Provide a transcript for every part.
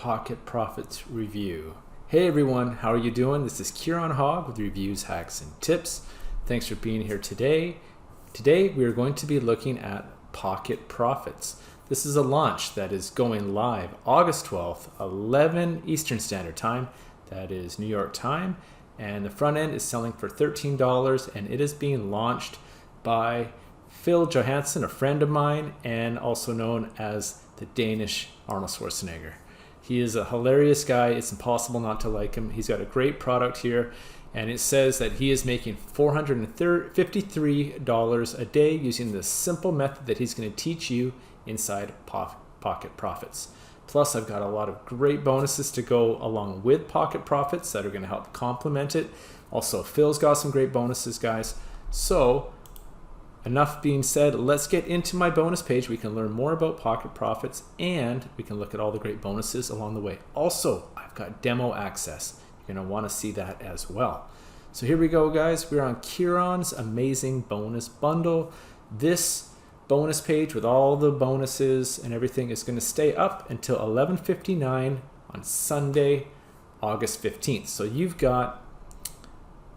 Pocket Profits review. Hey everyone, how are you doing? This is Keiron Hogg with reviews, hacks, and tips. Thanks for being here today. Today we are going to be looking at Pocket Profits. This is a launch that is going live August 12th, 11 Eastern Standard Time. That is New York time. And the front end is selling for $13, and it is being launched by Johansen, a friend of mine, and also known as the Danish Arnold Schwarzenegger. He is a hilarious guy. It's impossible not to like him. He's got a great product here, and it says that he is making $453 a day using the simple method that he's going to teach you inside Pocket Profits. Plus, I've got a lot of great bonuses to go along with Pocket Profits that are going to help complement it. Also, Phil's got some great bonuses, guys. So, enough being said, let's get into my bonus page. We can learn more about Pocket Profits and we can look at all the great bonuses along the way. Also, I've got demo access. You're going to want to see that as well. So here we go, guys. We're on Keiron's amazing bonus bundle. This bonus page with all the bonuses and everything is going to stay up until 11:59 on Sunday, August 15th. So you've got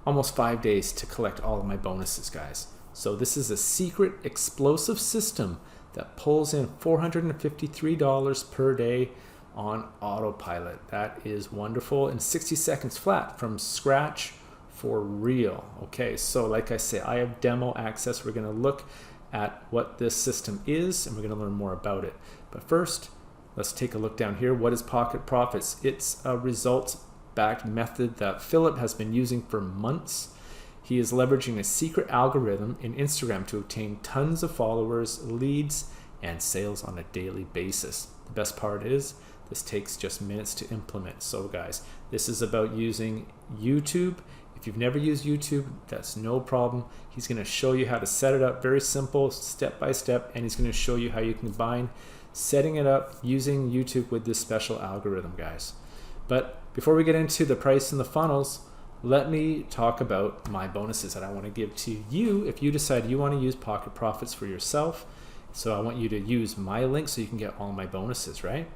almost 5 days to collect all of my bonuses, guys. So this is a secret explosive system that pulls in $453 per day on autopilot. That is wonderful, in 60 seconds flat from scratch for real. Okay, so like I say, I have demo access. We're going to look at what this system is and we're going to learn more about it. But first, let's take a look down here. What is Pocket Profits? It's a results-backed method that Philip has been using for months. He is leveraging a secret algorithm in Instagram to obtain tons of followers, leads, and sales on a daily basis. The best part is this takes just minutes to implement. So guys, this is about using YouTube. If you've never used YouTube, that's no problem. He's going to show you how to set it up, very simple, step by step, and he's going to show you how you can combine setting it up using YouTube with this special algorithm, guys. But before we get into the price and the funnels, let me talk about my bonuses that I want to give to you if you decide you want to use Pocket Profits for yourself. So I want you to use my link so you can get all my bonuses, right?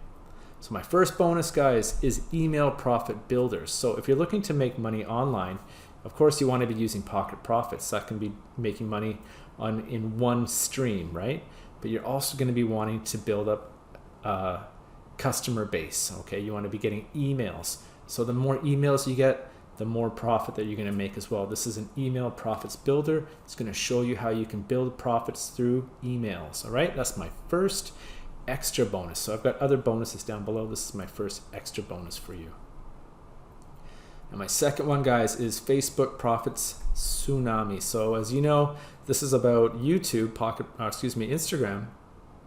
So my first bonus, guys, is email profit builders. So if you're looking to make money online, of course you want to be using Pocket Profits. That can be making money in one stream, right? But you're also going to be wanting to build up a customer base, okay? You want to be getting emails. So the more emails you get, the more profit that you're going to make as well. This is an email profits builder. It's going to show you how you can build profits through emails. All right, that's my first extra bonus. So I've got other bonuses down below. This is my first extra bonus for you. And my second one, guys, is Facebook Profits Tsunami. So as you know, this is about YouTube Instagram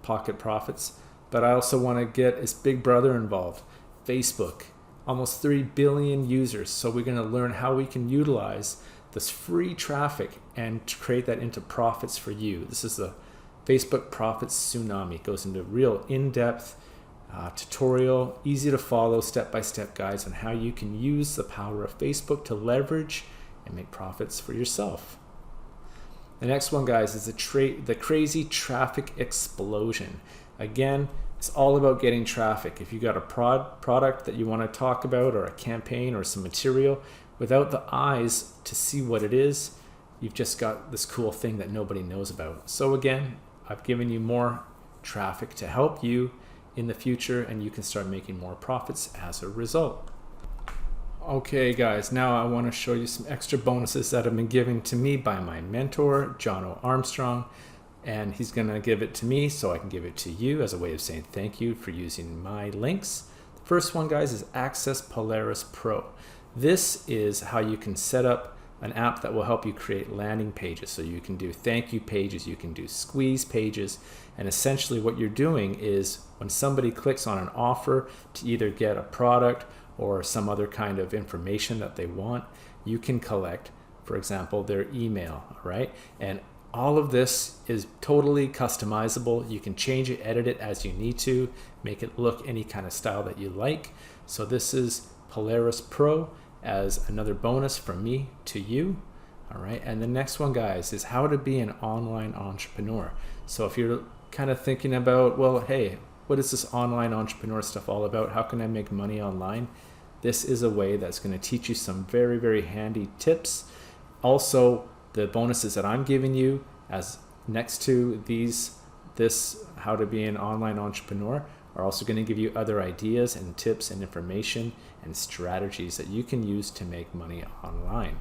Pocket Profits, but I also want to get its big brother involved, Facebook. Almost 3 billion users. So we're going to learn how we can utilize this free traffic and create that into profits for you. This is the Facebook Profits Tsunami. It goes into real in-depth tutorial, easy to follow, step-by-step guides on how you can use the power of Facebook to leverage and make profits for yourself. The next one, guys, is the crazy traffic explosion. Again, it's all about getting traffic. If you got a product that you want to talk about, or a campaign or some material, without the eyes to see what it is, you've just got this cool thing that nobody knows about. So again, I've given you more traffic to help you in the future, and you can start making more profits as a result. Okay guys, now I want to show you some extra bonuses that have been given to me by my mentor, John O. Armstrong. And he's going to give it to me so I can give it to you as a way of saying thank you for using my links. The first one, guys, is Access Polaris Pro. This is how you can set up an app that will help you create landing pages. So you can do thank you pages, you can do squeeze pages, and essentially what you're doing is when somebody clicks on an offer to either get a product or some other kind of information that they want, you can collect, for example, their email, right? And all of this is totally customizable. You can change it, edit it as you need to, make it look any kind of style that you like. So this is Polaris Pro as another bonus from me to you. All right, and the next one, guys, is how to be an online entrepreneur. So if you're kind of thinking about, well, hey, what is this online entrepreneur stuff all about? How can I make money online? This is a way that's going to teach you some very, very handy tips. Also, the bonuses that I'm giving you as next to this how to be an online entrepreneur are also going to give you other ideas and tips and information and strategies that you can use to make money online.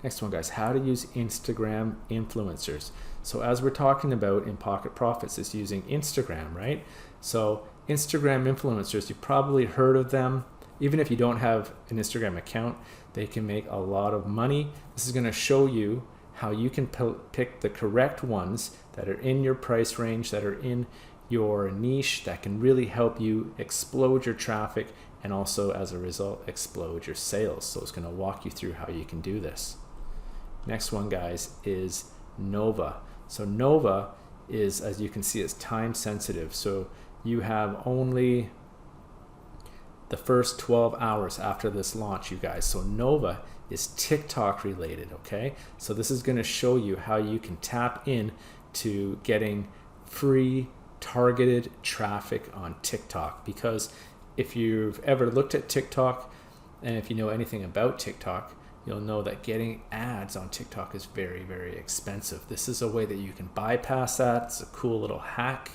Next one, guys, how to use Instagram influencers. So as we're talking about in Pocket Profits, is using Instagram, right? So Instagram influencers, you've probably heard of them. Even if you don't have an Instagram account, they can make a lot of money. This is going to show you how you can pick the correct ones that are in your price range, that are in your niche, that can really help you explode your traffic and also as a result explode your sales. So it's going to walk you through how you can do this. Next one, guys, is Nova. So Nova is, as you can see, is time sensitive. So you have only the first 12 hours after this launch, you guys. So Nova is TikTok related, okay? So this is going to show you how you can tap in to getting free targeted traffic on TikTok, because if you've ever looked at TikTok and if you know anything about TikTok, you'll know that getting ads on TikTok is very, very expensive. This is a way that you can bypass that. It's a cool little hack,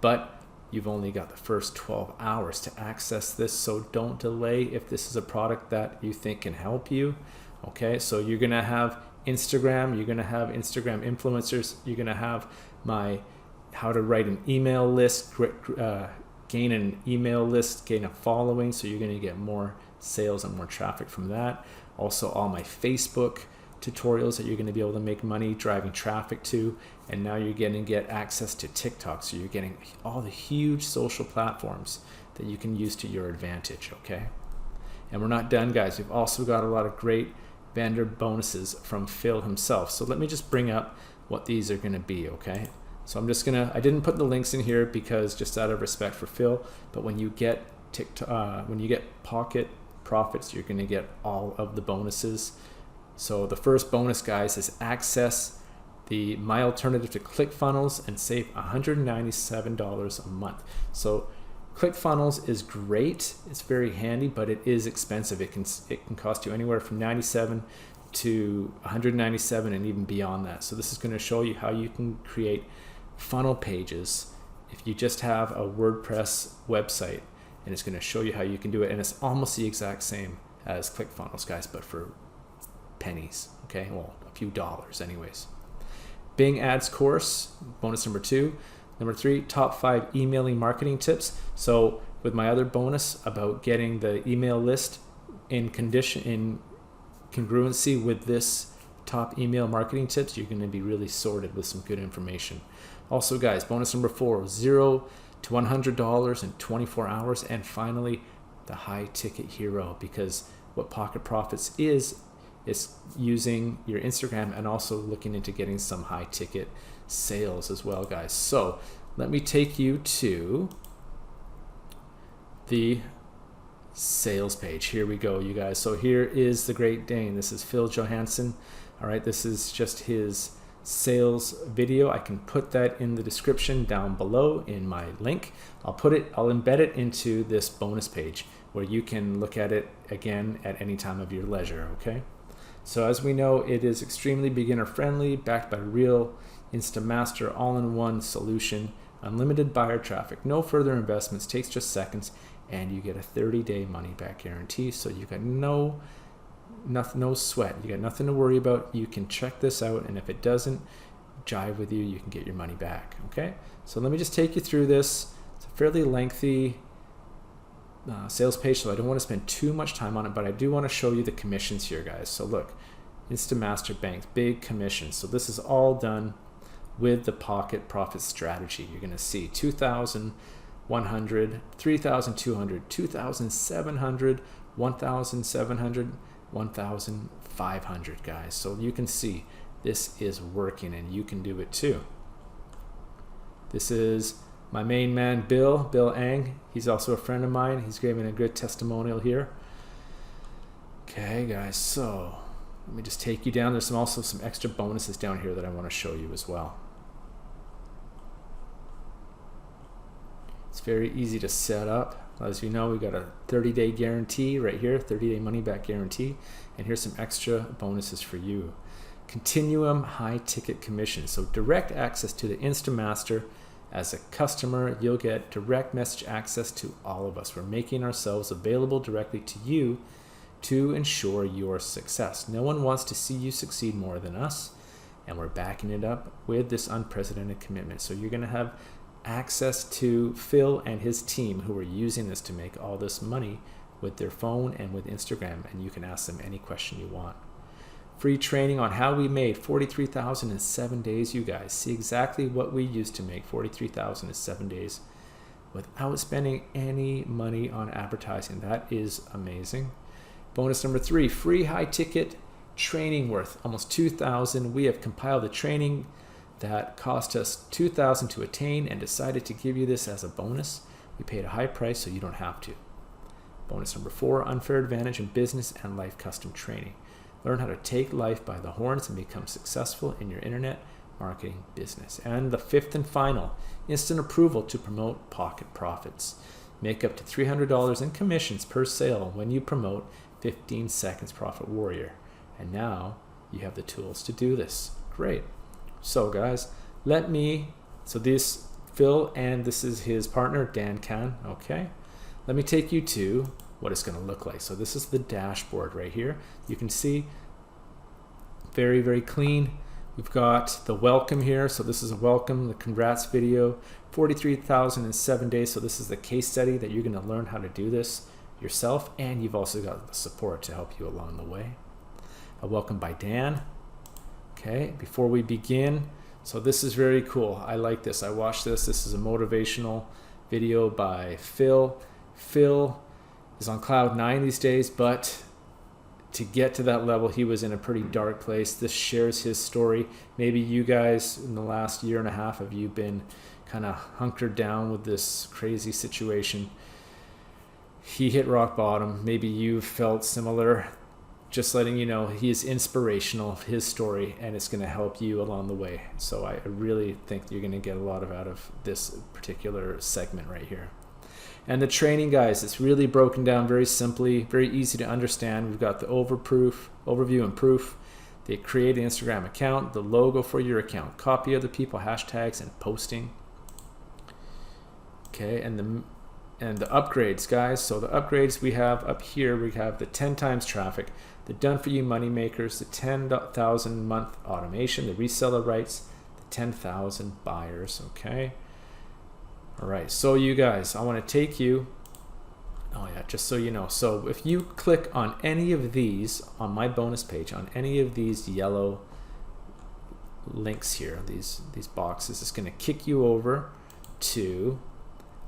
but you've only got the first 12 hours to access this, so don't delay if this is a product that you think can help you. Okay, so you're gonna have Instagram, you're gonna have Instagram influencers, you're gonna have my how to write an email list, gain an email list, gain a following, so you're gonna get more sales and more traffic from that. Also all my Facebook tutorials that you're going to be able to make money driving traffic to, and now you're going to get access to TikTok, so you're getting all the huge social platforms that you can use to your advantage. Okay, and we're not done, guys. We've also got a lot of great vendor bonuses from Phil himself. So let me just bring up what these are going to be. Okay, so I'm just gonna, I didn't put the links in here because just out of respect for Phil, but when you get TikTok, when you get Pocket Profits, you're going to get all of the bonuses. So the first bonus, guys, is access the my alternative to ClickFunnels and save $197 a month. So ClickFunnels is great, it's very handy, but it is expensive. It can cost you anywhere from $97 to $197 and even beyond that. So this is going to show you how you can create funnel pages if you just have a WordPress website. And it's going to show you how you can do it. And it's almost the exact same as ClickFunnels, guys, but for pennies, okay? Well, a few dollars anyways. Bing Ads course, bonus number 2. Number 3, top 5 emailing marketing tips. So with my other bonus about getting the email list in congruency with this top email marketing tips, you're going to be really sorted with some good information. Also, guys, bonus number 4, 0 to $100 in 24 hours. And finally, the high ticket hero, because what Pocket Profits is using your Instagram and also looking into getting some high ticket sales as well, guys. So let me take you to the sales page. Here we go, you guys. So here is the Great Dane. This is Phil Johansen. All right, this is just his sales video. I can put that in the description down below in my link. I'll embed it into this bonus page where you can look at it again at any time of your leisure. Okay, so as we know, it is extremely beginner friendly, backed by real Instamaster all-in-one solution, unlimited buyer traffic, no further investments, takes just seconds, and you get a 30-day money back guarantee. So you got no sweat. You got nothing to worry about. You can check this out, and if it doesn't jive with you, you can get your money back. Okay, so let me just take you through this. It's a fairly lengthy sales page, so I don't want to spend too much time on it, but I do want to show you the commissions here, guys. So look, Instamaster Banks, big commissions. So this is all done with the Pocket Profit strategy. You're going to see 2,100, 3,200, 2,700, 1,700, 1,500, guys. So you can see this is working, and you can do it too. This is my main man, Bill Ang. He's also a friend of mine. He's giving a good testimonial here. Okay, guys, so let me just take you down. There's also some extra bonuses down here that I want to show you as well. It's very easy to set up. As you know, we got a 30-day guarantee right here, 30-day money-back guarantee. And here's some extra bonuses for you. Continuum high-ticket commission. So direct access to the Instamaster. As a customer, you'll get direct message access to all of us. We're making ourselves available directly to you to ensure your success. No one wants to see you succeed more than us, and we're backing it up with this unprecedented commitment. So you're going to have access to Phil and his team who are using this to make all this money with their phone and with Instagram, and you can ask them any question you want. Free training on how we made $43,000 in 7 days, you guys. See exactly what we used to make $43,000 in 7 days without spending any money on advertising. That is amazing. Bonus number 3, free high ticket training worth almost $2,000. We have compiled the training that cost us $2,000 to attain and decided to give you this as a bonus. We paid a high price so you don't have to. Bonus number 4, unfair advantage in business and life custom training. Learn how to take life by the horns and become successful in your internet marketing business. And the 5th and final, instant approval to promote Pocket Profits. Make up to $300 in commissions per sale when you promote 15 Seconds Profit Warrior. And now you have the tools to do this. Great. So guys, this Phil, and this is his partner, Dan Can, okay? Let me take you to what it's going to look like. So this is the dashboard right here. You can see very, very clean. We've got the welcome here. So this is a welcome, the congrats video, 43,000 in 7 days. So this is the case study that you're going to learn how to do this yourself. And you've also got the support to help you along the way. A welcome by Dan. Okay, before we begin, so this is very cool. I like this. I watched this. This is a motivational video by Phil. Phil is on cloud 9 these days, but to get to that level, he was in a pretty dark place. This shares his story. Maybe you guys in the last year and a half have you been kind of hunkered down with this crazy situation. He hit rock bottom. Maybe you felt similar. Just letting you know, he is inspirational, his story, and it's going to help you along the way. So I really think you're going to get a lot out of this particular segment right here. And the training, guys, it's really broken down very simply, very easy to understand. We've got the overview and proof, the create an Instagram account, the logo for your account, copy other people, hashtags, and posting. Okay, and the upgrades, guys. So the upgrades we have up here, we have the 10 times traffic, the done for you money makers, the 10,000 month automation, the reseller rights, the 10,000 buyers. Okay. All right. So you guys, I want to take you. Oh yeah, just so you know. So if you click on any of these on my bonus page, on any of these yellow links here, these boxes, it's going to kick you over to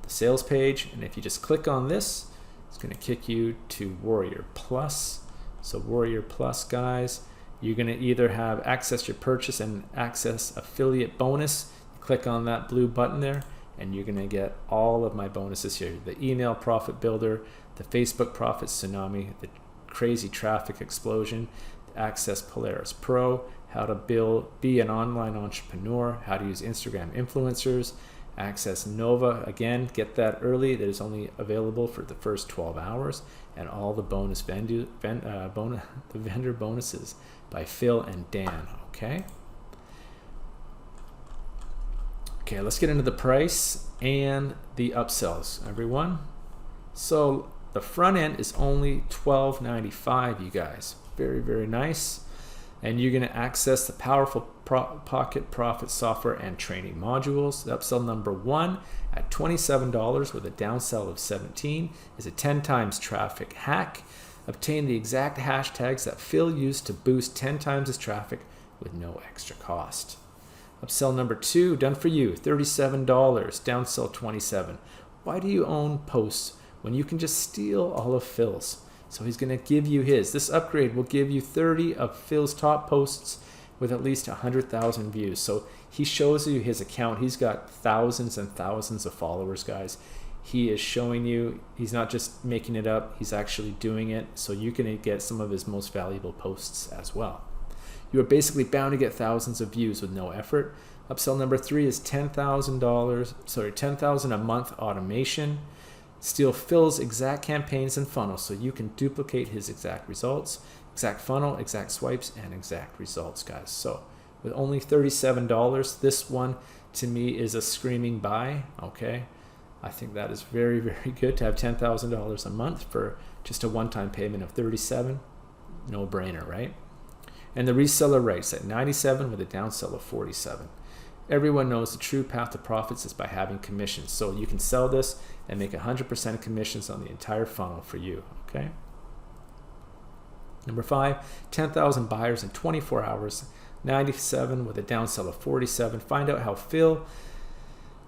the sales page, and if you just click on this, it's going to kick you to Warrior Plus. So Warrior Plus, guys, you're going to either have access your purchase and access affiliate bonus. Click on that blue button there, and you're going to get all of my bonuses here: the email profit builder, the Facebook profit tsunami, the crazy traffic explosion, the access Polaris Pro, how to be an online entrepreneur, how to use Instagram influencers, access Nova, again, get that early. That is only available for the first 12 hours, and all the vendor bonuses by Phil and Dan. Okay, let's get into the price and the upsells, everyone. So the front end is only $12.95, you guys. Very, very nice. And you're going to access the powerful Pocket Profit software and training modules. The upsell number 1 at $27 with a downsell of 17 is a 10 times traffic hack. Obtain the exact hashtags that Phil used to boost 10 times his traffic with no extra cost. Upsell number 2, done for you, $37, downsell 27. Why do you own posts when you can just steal all of Phil's? So he's going to give you his. This upgrade will give you 30 of Phil's top posts with at least 100,000 views. So he shows you his account. He's got thousands and thousands of followers, guys. He is showing you, he's not just making it up, he's actually doing it. So you can get some of his most valuable posts as well. You are basically bound to get thousands of views with no effort. Upsell number 3 is $10,000 a month automation. Steal Phil's exact campaigns and funnels so you can duplicate his exact results, exact funnel, exact swipes, and exact results, guys. So with only $37, this one to me is a screaming buy, okay? I think that is very, very good to have $10,000 a month for just a one-time payment of $37. No brainer, right? And the reseller rates at 97 with a downsell of 47. Everyone knows the true path to profits is by having commissions. So you can sell this and make 100% commissions on the entire funnel for you, okay? Number 5, 10,000 buyers in 24 hours, 97 with a downsell of 47. Find out how Phil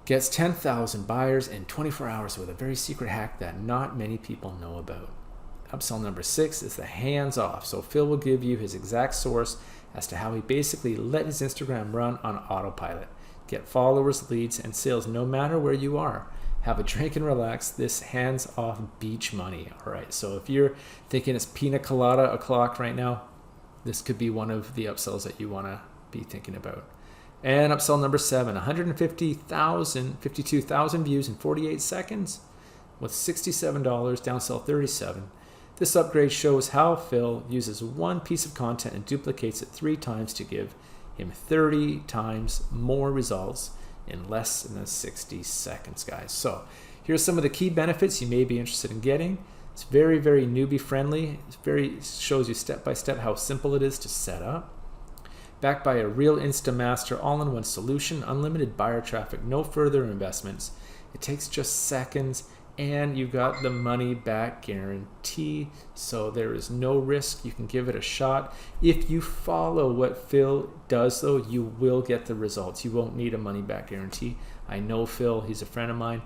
gets 10,000 buyers in 24 hours with a very secret hack that not many people know about. Upsell number 6 is the hands-off. So Phil will give you his exact source as to how he basically let his Instagram run on autopilot. Get followers, leads, and sales no matter where you are. Have a drink and relax. This hands-off beach money. All right, so if you're thinking it's pina colada o'clock right now, this could be one of the upsells that you want to be thinking about. And upsell number 7, 52,000 views in 48 seconds with $67, downsell 37. This upgrade shows how Phil uses one piece of content and duplicates it 3 times to give him 30 times more results in less than 60 seconds, guys. So here's some of the key benefits you may be interested in getting. It's very, very newbie friendly. It shows you step by step how simple it is to set up. Backed by a real Instamaster all-in-one solution, unlimited buyer traffic, no further investments. It takes just seconds, and you got the money back guarantee, so there is no risk. You can give it a shot. If you follow what Phil does, though, you will get the results. You won't need a money back guarantee. I know Phil, he's a friend of mine,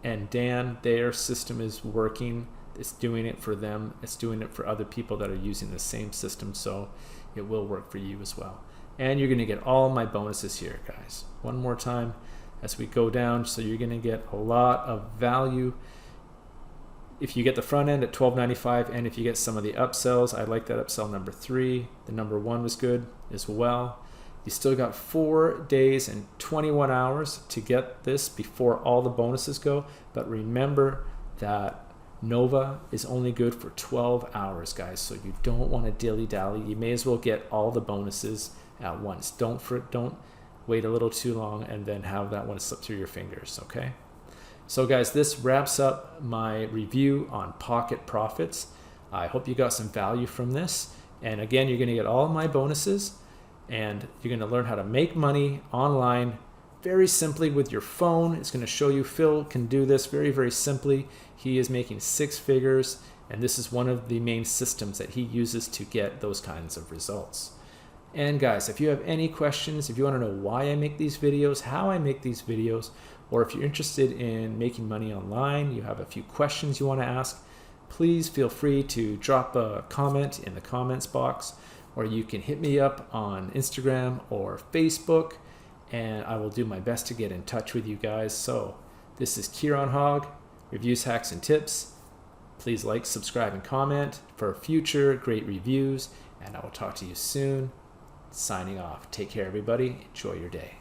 and Dan, their system is working. It's doing it for them. It's doing it for other people that are using the same system, so it will work for you as well. And you're going to get all my bonuses here, guys. One more time as we go down, so you're going to get a lot of value if you get the front end at $12.95, and if you get some of the upsells. I like that upsell number 3. The number 1 was good as well. You still got 4 days and 21 hours to get this before all the bonuses go, but remember that Nova is only good for 12 hours, guys, so you don't want to dilly-dally. You may as well get all the bonuses at once. Don't wait a little too long and then have that one slip through your fingers, okay? So guys, this wraps up my review on Pocket Profits. I hope you got some value from this. And again, you're going to get all my bonuses, and you're going to learn how to make money online very simply with your phone. It's going to show you Phil can do this very, very simply. He is making 6 figures, and this is one of the main systems that he uses to get those kinds of results. And guys, if you have any questions, if you want to know why I make these videos, how I make these videos, or if you're interested in making money online, you have a few questions you want to ask, please feel free to drop a comment in the comments box, or you can hit me up on Instagram or Facebook, and I will do my best to get in touch with you guys. So this is Keiron Hogg, Reviews, Hacks, and Tips. Please like, subscribe, and comment for future great reviews, and I will talk to you soon. Signing off. Take care, everybody. Enjoy your day.